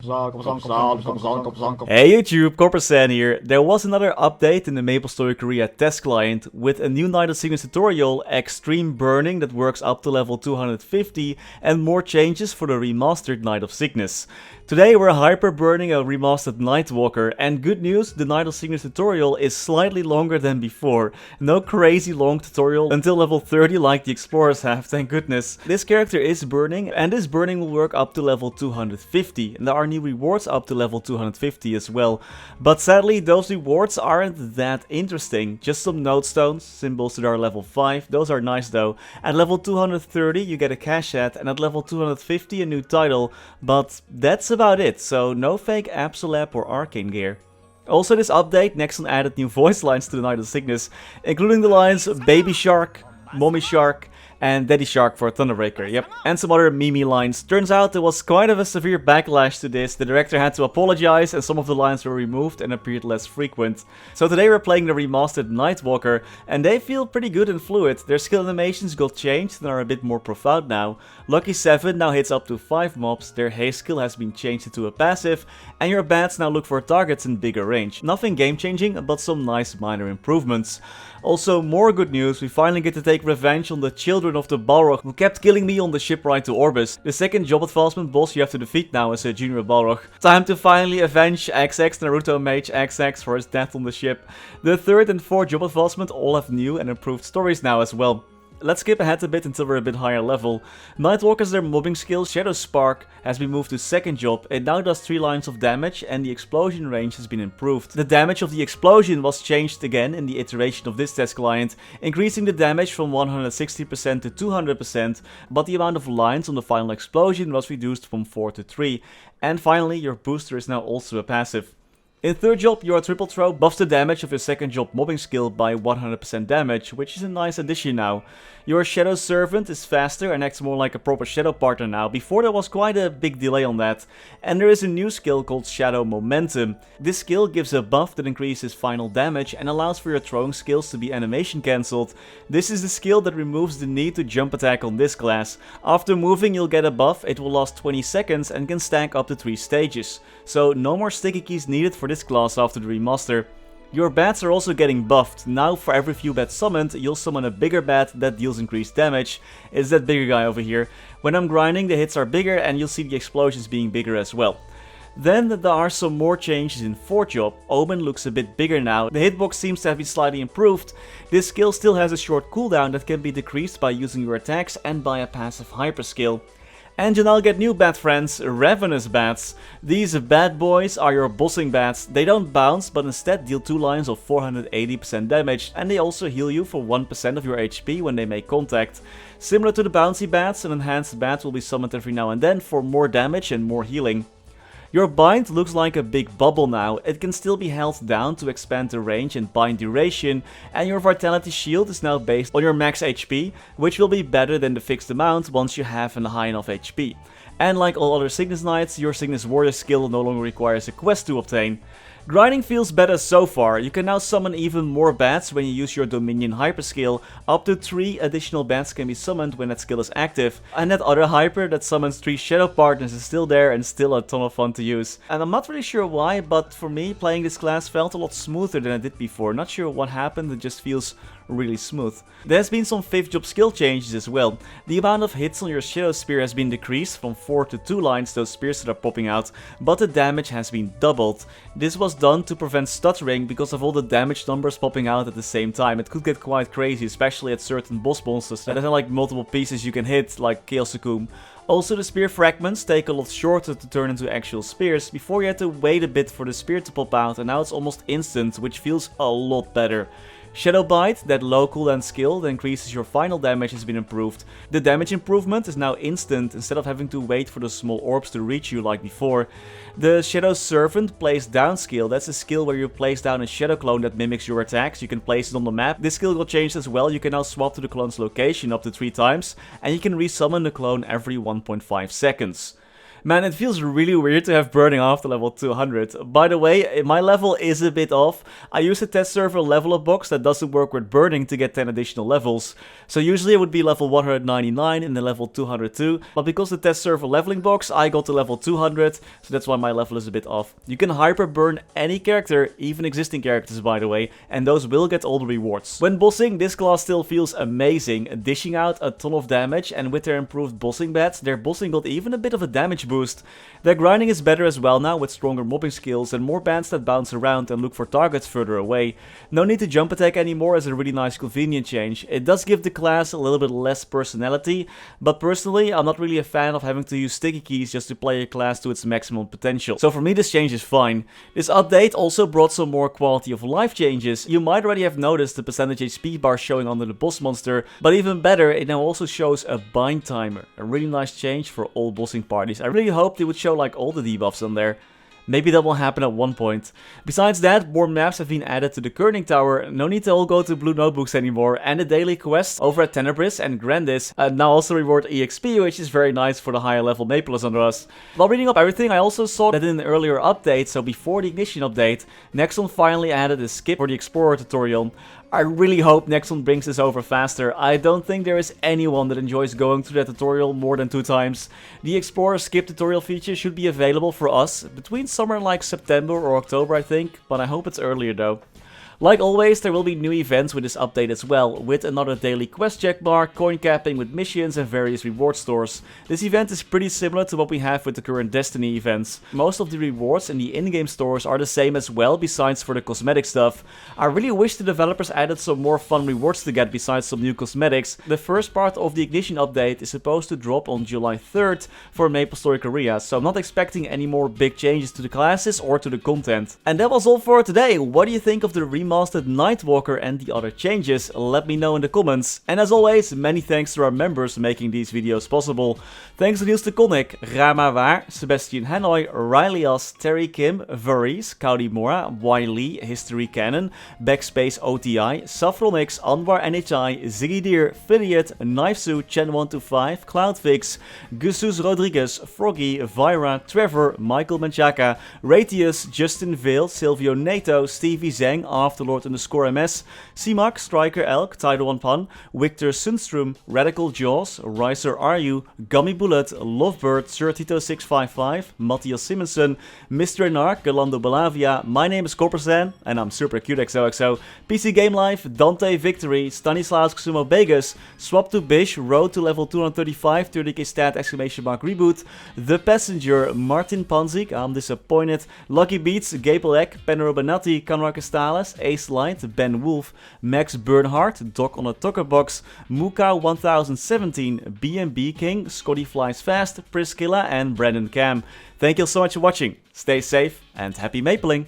Hey YouTube, Coppersan here. There was another update in the MapleStory Korea test client with a new Night of Cygnus tutorial, extreme burning that works up to level 250, and more changes for the Remastered Night of Cygnus. Today we're hyper burning a Remastered Nightwalker, and good news, the Night of Cygnus tutorial is slightly longer than before. No crazy long tutorial until level 30 like the explorers have, thank goodness. This character is burning, and this burning will work up to level 250, and there are new rewards up to level 250 as well. But sadly those rewards aren't that interesting, just some nodestones, symbols that are level 5, those are nice though. At level 230 you get a cash ad, and at level 250 a new title, but that's about it, so no fake Absolab or arcane gear. Also this update next on added new voice lines to the Night of Cygnus, including the lines Baby Shark, Mommy Shark, and Daddy Shark for Thunderbreaker, yep, and some other meme lines. Turns out there was quite of a severe backlash to this. The director had to apologize and some of the lines were removed and appeared less frequent. So today we're playing the Remastered Nightwalker, and they feel pretty good and fluid. Their skill animations got changed and are a bit more profound now. Lucky 7 now hits up to 5 mobs, their haste skill has been changed into a passive, and your bats now look for targets in bigger range. Nothing game changing, but some nice minor improvements. Also, more good news, we finally get to take revenge on the children of the Balrog who kept killing me on the ship ride to Orbis. The second job advancement boss you have to defeat now is a junior Balrog. Time to finally avenge XX Naruto Mage XX for his death on the ship. The third and fourth job advancement all have new and improved stories now as well. Let's skip ahead a bit until we're a bit higher level. Nightwalker's their mobbing skill, Shadow Spark, has been moved to second job. It now does 3 lines of damage and the explosion range has been improved. The damage of the explosion was changed again in the iteration of this test client, increasing the damage from 160% to 200%, but the amount of lines on the final explosion was reduced from 4 to 3. And finally, your booster is now also a passive. In third job, your triple throw buffs the damage of your second job mobbing skill by 100% damage, which is a nice addition now. Your Shadow Servant is faster and acts more like a proper Shadow partner now. Before there was quite a big delay on that. And there is a new skill called Shadow Momentum. This skill gives a buff that increases final damage and allows for your throwing skills to be animation cancelled. This is the skill that removes the need to jump attack on this class. After moving you'll get a buff, it will last 20 seconds and can stack up to 3 stages. So no more sticky keys needed for this class after the remaster. Your bats are also getting buffed. Now for every few bats summoned, you'll summon a bigger bat that deals increased damage. It's that bigger guy over here. When I'm grinding, the hits are bigger and you'll see the explosions being bigger as well. Then there are some more changes in 4th job. Omen looks a bit bigger now. The hitbox seems to have been slightly improved. This skill still has a short cooldown that can be decreased by using your attacks and by a passive hyper skill. And you now get new bat friends, Ravenous Bats. These bad boys are your bossing bats. They don't bounce but instead deal 2 lines of 480% damage, and they also heal you for 1% of your HP when they make contact. Similar to the bouncy bats, an enhanced bat will be summoned every now and then for more damage and more healing. Your bind looks like a big bubble now. It can still be held down to expand the range and bind duration, and your vitality shield is now based on your max HP, which will be better than the fixed amount once you have a high enough HP. And like all other Cygnus Knights, your Cygnus Warrior skill no longer requires a quest to obtain. Grinding feels better so far. You can now summon even more bats when you use your Dominion Hyper skill. Up to 3 additional bats can be summoned when that skill is active. And that other Hyper that summons 3 Shadow partners is still there and still a ton of fun to use. And I'm not really sure why, but for me playing this class felt a lot smoother than it did before. Not sure what happened, it just feels really smooth. There's been some 5th job skill changes as well. The amount of hits on your Shadow Spear has been decreased from 4 to 2 lines, those spears that are popping out, but the damage has been doubled. This was done to prevent stuttering because of all the damage numbers popping out at the same time. It could get quite crazy, especially at certain boss monsters that have like multiple pieces you can hit, like Chaos Cocoon. Also the spear fragments take a lot shorter to turn into actual spears. Before you had to wait a bit for the spear to pop out, and now it's almost instant, which feels a lot better. Shadow Bite, that low cooldown skill that increases your final damage, has been improved. The damage improvement is now instant instead of having to wait for the small orbs to reach you like before. The Shadow Servant place down skill, that's a skill where you place down a shadow clone that mimics your attacks. You can place it on the map. This skill got changed as well. You can now swap to the clone's location up to 3 times, and you can resummon the clone every 1.5 seconds. Man, it feels really weird to have burning after level 200. By the way, my level is a bit off. I use a test server level up box that doesn't work with burning to get 10 additional levels. So usually it would be level 199 and then level 202. But because the test server leveling box, I got to level 200. So that's why my level is a bit off. You can hyper burn any character, even existing characters by the way. And those will get all the rewards. When bossing, this class still feels amazing. Dishing out a ton of damage, and with their improved bossing bats, their bossing got even a bit of a damage boost. Their grinding is better as well now with stronger mobbing skills and more bands that bounce around and look for targets further away. No need to jump attack anymore is a really nice convenient change. It does give the class a little bit less personality, but personally I'm not really a fan of having to use sticky keys just to play a class to its maximum potential. So for me this change is fine. This update also brought some more quality of life changes. You might already have noticed the percentage HP bar showing under the boss monster, but even better, it now also shows a bind timer. A really nice change for all bossing parties. I really hope they would show like all the debuffs on there. Maybe that will happen at one point. Besides that, more maps have been added to the Coninck Tower. No need to all go to blue notebooks anymore. And the daily quests over at Tenebris and Grandis now also reward EXP, which is very nice for the higher level Maples under us. While reading up everything, I also saw that in an earlier update, so before the Ignition update, Nexon finally added a skip for the Explorer tutorial. I really hope Nexon brings this over faster. I don't think there is anyone that enjoys going through that tutorial more than 2 times. The Explorer skip tutorial feature should be available for us between somewhere like September or October I think, but I hope it's earlier though. Like always, there will be new events with this update as well, with another daily quest checkbar, coin capping with missions and various reward stores. This event is pretty similar to what we have with the current Destiny events. Most of the rewards in the in-game stores are the same as well, besides for the cosmetic stuff. I really wish the developers added some more fun rewards to get besides some new cosmetics. The first part of the Ignition update is supposed to drop on July 3rd for MapleStory Korea, so I'm not expecting any more big changes to the classes or to the content. And that was all for today. What do you think of the Remastered Nightwalker and the other changes? Let me know in the comments. And as always, many thanks to our members making these videos possible. Thanks to Niels, Coninck, Raar, maar waar, Sebastian, Hanoy, Ryalias, Terry Kim, Vareese, Mora, Wiley, Historycanon, BackSpaceOTI, Saffronyx, Anwar NHI, Ziggy Filiate, Knifesu, Chen125, Cloudfix, Gusus Rodriguez, Froggy, Vyra, Trevor, Michael Manchaka, Ratius, Justin Vale, Silvio Nato, Stevie Zhang, Afterlord_MS, ceemak, Striker Elk, Tidal 1 Pun, Victor Sundstrom, Radical Jaws, Riser RU, Gummy Bullet, Lovebird, Sir-Tito655, Mathias Simonsson, Mr. Narc, Galando Balavia, my name is Coppersan, and I'm super cute XOXO, PC Game Life, Dante Victory, Stanislaus Xumo Begus, Swap to Bish, Road to level 235, 30k stat, !reboot, The Passenger, Martin Panzik, I'm disappointed, Lucky Beats, Gapelek, Penro Benatti, Conrad Castales, Ace Light, Ben Wolf, Max Bernhardt, Doc on a Tucker Box, Muka 1017, BNB King, Scotty Flies Fast, Priscilla and Brandon Cam. Thank you so much for watching, stay safe and happy mapling!